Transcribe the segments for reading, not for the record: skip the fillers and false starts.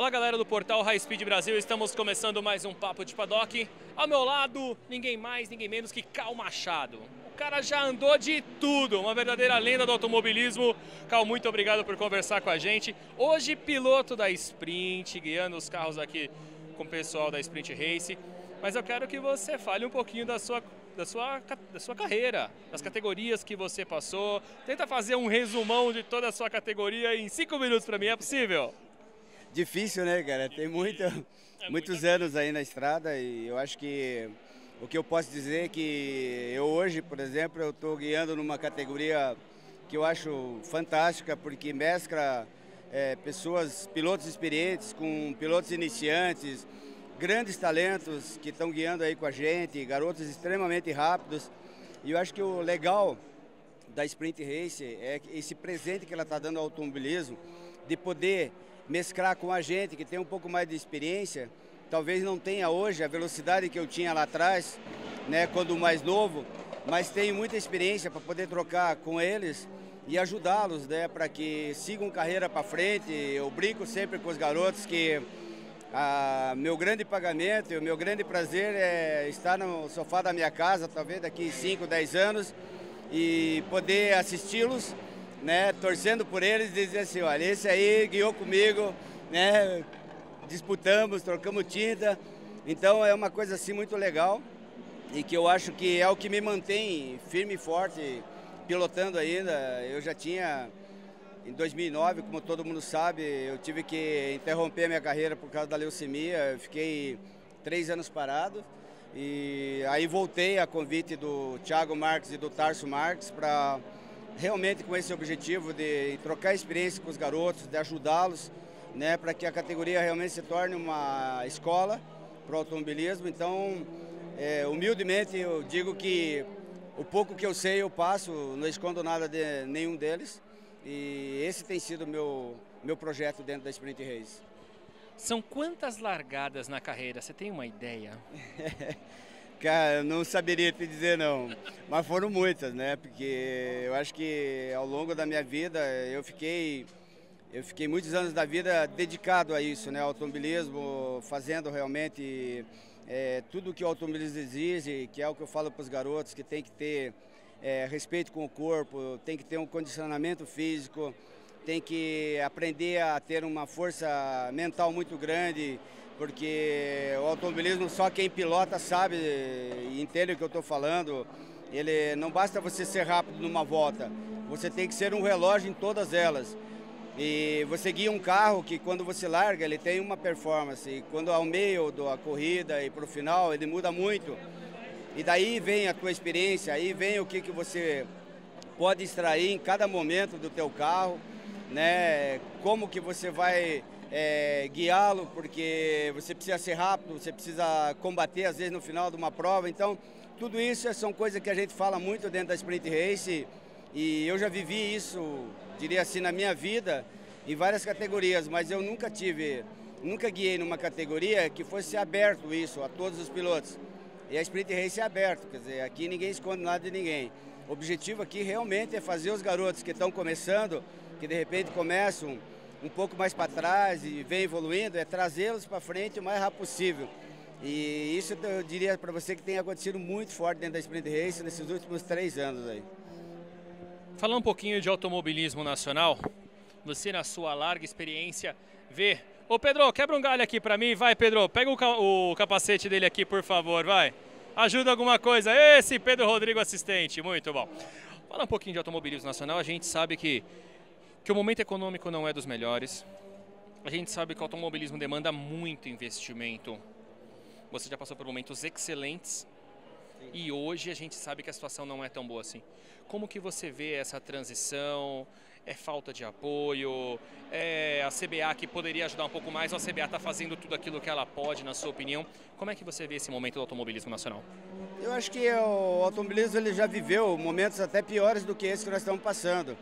Fala galera do portal High Speed Brasil, estamos começando mais um Papo de Paddock. Ao meu lado, ninguém mais, ninguém menos que Cal Machado. O cara já andou de tudo, uma verdadeira lenda do automobilismo. Cal, muito obrigado por conversar com a gente. Hoje, piloto da Sprint, guiando os carros aqui com o pessoal da Sprint Race. Mas eu quero que você fale um pouquinho da sua carreira, das categorias que você passou. Tenta fazer um resumão de toda a sua categoria em 5 minutos para mim, é possível? Difícil, né, cara? Tem muitos anos aí na estrada e eu acho que o que eu posso dizer é que eu hoje, por exemplo, eu estou guiando numa categoria que eu acho fantástica porque mescla pilotos experientes com pilotos iniciantes, grandes talentos que estão guiando aí com a gente, garotos extremamente rápidos. E eu acho que o legal da Sprint Race é esse presente que ela está dando ao automobilismo, de poder mesclar com a gente que tem um pouco mais de experiência. Talvez não tenha hoje a velocidade que eu tinha lá atrás, né, quando mais novo, mas tenho muita experiência para poder trocar com eles e ajudá-los, né, para que sigam carreira para frente. Eu brinco sempre com os garotos que meu grande pagamento e o meu grande prazer é estar no sofá da minha casa, talvez daqui 5, 10 anos, e poder assisti-los, né, torcendo por eles e dizer assim, olha, esse aí guiou comigo, né, disputamos, trocamos tinta. Então é uma coisa assim muito legal e que eu acho que é o que me mantém firme e forte pilotando ainda. Eu já tinha, em 2009, como todo mundo sabe, eu tive que interromper a minha carreira por causa da leucemia. Eu fiquei 3 anos parado e aí voltei a convite do Thiago Marques e do Tarso Marques para realmente com esse objetivo de trocar experiência com os garotos, de ajudá-los, né, para que a categoria realmente se torne uma escola para o automobilismo. Então, humildemente, eu digo que o pouco que eu sei eu passo, não escondo nada de nenhum deles. E esse tem sido o meu projeto dentro da Sprint Race. São quantas largadas na carreira? Você tem uma ideia? Cara, eu não saberia te dizer não, mas foram muitas, né? Porque eu acho que ao longo da minha vida eu fiquei muitos anos da vida dedicado a isso, né? Ao automobilismo, fazendo realmente tudo que o automobilismo exige, que é o que eu falo para os garotos, que tem que ter respeito com o corpo, tem que ter um condicionamento físico, tem que aprender a ter uma força mental muito grande, porque o automobilismo só quem pilota sabe e entende o que eu estou falando. Ele não basta você ser rápido numa volta, você tem que ser um relógio em todas elas. E você guia um carro que quando você larga ele tem uma performance, e quando ao meio da corrida e para o final ele muda muito. E daí vem a tua experiência, aí vem o que você pode extrair em cada momento do teu carro, né? Como que você vai guiá-lo, porque você precisa ser rápido, você precisa combater às vezes no final de uma prova. Então, tudo isso são coisas que a gente fala muito dentro da Sprint Race e eu já vivi isso, diria assim, na minha vida, em várias categorias, mas eu nunca guiei numa categoria que fosse aberto isso a todos os pilotos. E a Sprint Race é aberto, quer dizer, aqui ninguém esconde nada de ninguém. O objetivo aqui realmente é fazer os garotos que estão começando, que de repente começam um pouco mais para trás e vem evoluindo, é trazê-los para frente o mais rápido possível. E isso eu diria para você que tem acontecido muito forte dentro da Sprint Race nesses últimos 3 anos aí. Falando um pouquinho de automobilismo nacional, você na sua larga experiência vê... Ô Pedro, quebra um galho aqui para mim, vai Pedro, pega o capacete dele aqui por favor, vai. Ajuda alguma coisa, esse Pedro Rodrigo assistente, muito bom. Fala um pouquinho de automobilismo nacional, a gente sabe que o momento econômico não é dos melhores. A gente sabe que o automobilismo demanda muito investimento. Você já passou por momentos excelentes. Sim. E hoje a gente sabe que a situação não é tão boa assim. Como que você vê essa transição? É falta de apoio? É a CBA que poderia ajudar um pouco mais? Ou a CBA está fazendo tudo aquilo que ela pode, na sua opinião? Como é que você vê esse momento do automobilismo nacional? Eu acho que o automobilismo ele já viveu momentos até piores do que esse que nós estamos passando.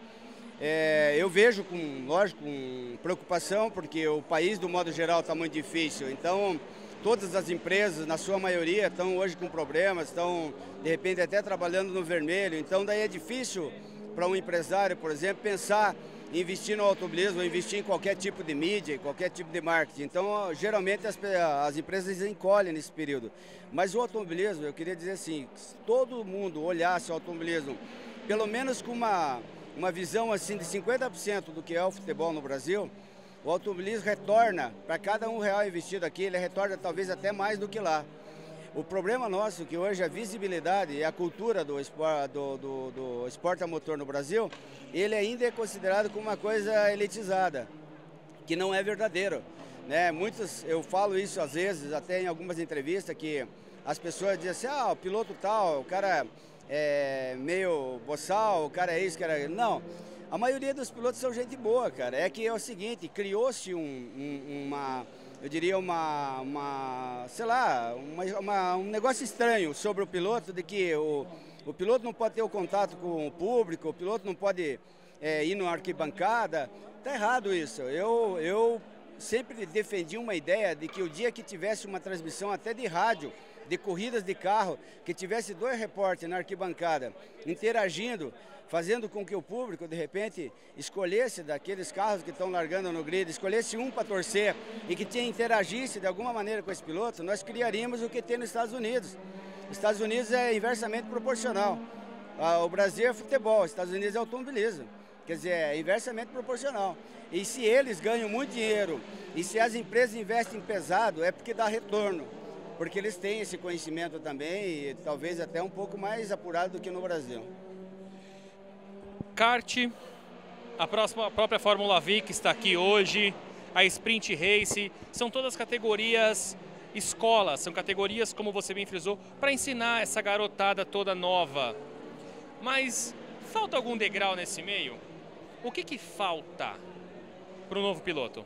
Eu vejo, lógico, com preocupação, porque o país, do modo geral, está muito difícil. Então, todas as empresas, na sua maioria, estão hoje com problemas, estão, de repente, até trabalhando no vermelho. Então, daí é difícil para um empresário, por exemplo, pensar investir no automobilismo, investir em qualquer tipo de mídia, qualquer tipo de marketing. Então, geralmente as empresas encolhem nesse período. Mas o automobilismo, eu queria dizer assim, se todo mundo olhasse o automobilismo, pelo menos com uma visão assim de 50% do que é o futebol no Brasil, o automobilismo retorna, para cada R$1 investido aqui, ele retorna talvez até mais do que lá. O problema nosso é que hoje a visibilidade e a cultura do esporte a motor no Brasil, ele ainda é considerado como uma coisa elitizada, que não é verdadeiro, né? Eu falo isso às vezes, até em algumas entrevistas, que as pessoas dizem assim, o piloto tal, o cara é meio boçal, o cara é isso, o cara é... Não, a maioria dos pilotos são gente boa, cara. É que é o seguinte, criou-se eu diria um negócio estranho sobre o piloto, de que o piloto não pode ter o contato com o público, o piloto não pode ir numa arquibancada. Tá errado isso. Eu sempre defendi uma ideia de que o dia que tivesse uma transmissão até de rádio, de corridas de carro, que tivesse 2 repórteres na arquibancada interagindo, fazendo com que o público, de repente, escolhesse daqueles carros que estão largando no grid, escolhesse um para torcer e que interagisse de alguma maneira com esse piloto, nós criaríamos o que tem nos Estados Unidos. Os Estados Unidos é inversamente proporcional. O Brasil é futebol, os Estados Unidos é automobilismo. Quer dizer, é inversamente proporcional. E se eles ganham muito dinheiro e se as empresas investem pesado, é porque dá retorno. Porque eles têm esse conhecimento também e talvez até um pouco mais apurado do que no Brasil. Kart, a própria Fórmula V que está aqui hoje, a Sprint Race, são todas categorias escolas, são categorias, como você bem frisou, para ensinar essa garotada toda nova. Mas falta algum degrau nesse meio? O que falta para o novo piloto?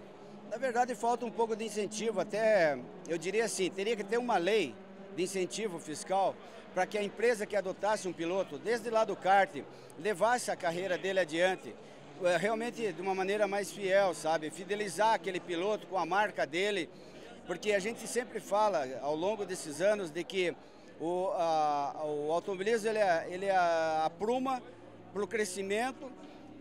Na verdade, falta um pouco de incentivo, até, eu diria assim, teria que ter uma lei de incentivo fiscal para que a empresa que adotasse um piloto, desde lá do kart, levasse a carreira dele adiante, realmente de uma maneira mais fiel, sabe? Fidelizar aquele piloto com a marca dele, porque a gente sempre fala, ao longo desses anos, de que o automobilismo ele apruma para o crescimento,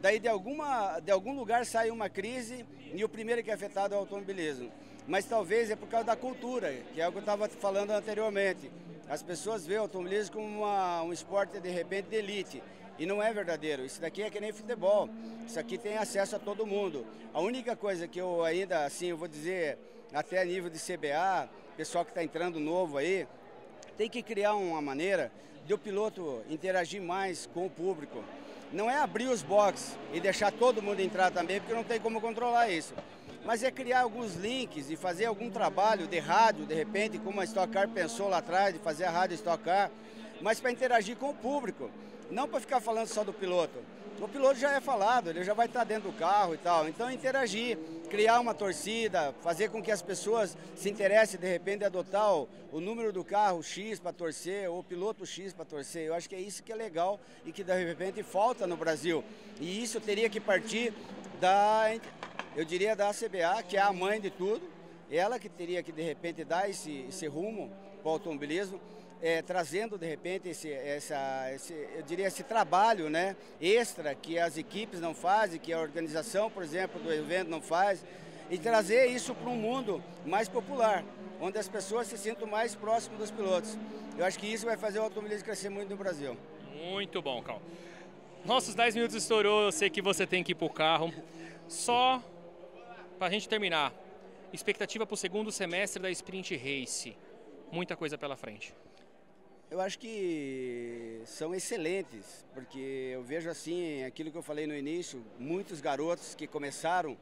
daí de algum lugar sai uma crise e o primeiro que é afetado é o automobilismo. Mas talvez é por causa da cultura, que é o que eu estava falando anteriormente. As pessoas veem o automobilismo como um esporte, de repente, de elite. E não é verdadeiro. Isso daqui é que nem futebol. Isso aqui tem acesso a todo mundo. A única coisa que eu ainda, assim, eu vou dizer, até a nível de CBA, pessoal que está entrando novo aí, tem que criar uma maneira de o piloto interagir mais com o público. Não é abrir os boxes e deixar todo mundo entrar também, porque não tem como controlar isso. Mas é criar alguns links e fazer algum trabalho de rádio, de repente, como a Stock Car pensou lá atrás, de fazer a rádio Stock Car, mas para interagir com o público, não para ficar falando só do piloto. O piloto já é falado, ele já vai estar dentro do carro e tal, então interagir, criar uma torcida, fazer com que as pessoas se interessem, de repente, adotar o número do carro X para torcer, ou o piloto X para torcer. Eu acho que é isso que é legal e que, de repente, falta no Brasil. E isso teria que partir eu diria da CBA, que é a mãe de tudo, ela que teria que, de repente, dar esse rumo para o automobilismo, trazendo, de repente, eu diria, esse trabalho, né, extra que as equipes não fazem, que a organização, por exemplo, do evento não faz, e trazer isso para um mundo mais popular, onde as pessoas se sintam mais próximas dos pilotos. Eu acho que isso vai fazer o automobilismo crescer muito no Brasil. Muito bom, Cal. Nossos 10 minutos estourou, eu sei que você tem que ir para o carro. Só para a gente terminar, expectativa para o segundo semestre da Sprint Race. Muita coisa pela frente. Eu acho que são excelentes, porque eu vejo assim, aquilo que eu falei no início, muitos garotos que começaram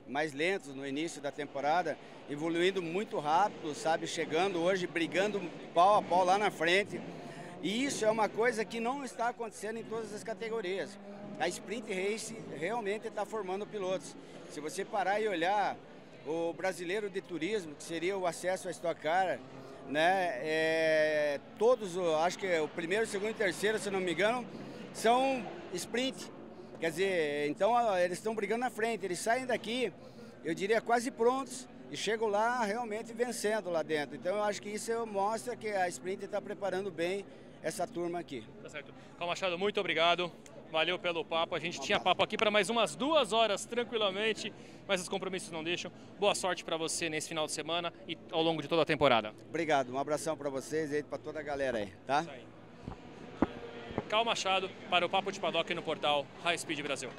mais lentos no início da temporada, evoluindo muito rápido, sabe, chegando hoje, brigando pau a pau lá na frente. E isso é uma coisa que não está acontecendo em todas as categorias. A Sprint Race realmente está formando pilotos. Se você parar e olhar o brasileiro de turismo, que seria o acesso à Stock Car, né, todos, acho que o primeiro, segundo e terceiro, se não me engano, são sprint. Quer dizer, então eles estão brigando na frente, eles saem daqui, eu diria, quase prontos e chegam lá realmente vencendo lá dentro. Então eu acho que isso mostra que a Sprint está preparando bem essa turma aqui. Tá certo. Cal Machado, muito obrigado. Valeu pelo papo. A gente tinha papo aqui para mais umas 2 horas tranquilamente, mas os compromissos não deixam. Boa sorte para você nesse final de semana e ao longo de toda a temporada. Obrigado, um abração para vocês e para toda a galera aí, tá? Isso aí. Cal Machado para o Papo de Paddock no portal High Speed Brasil.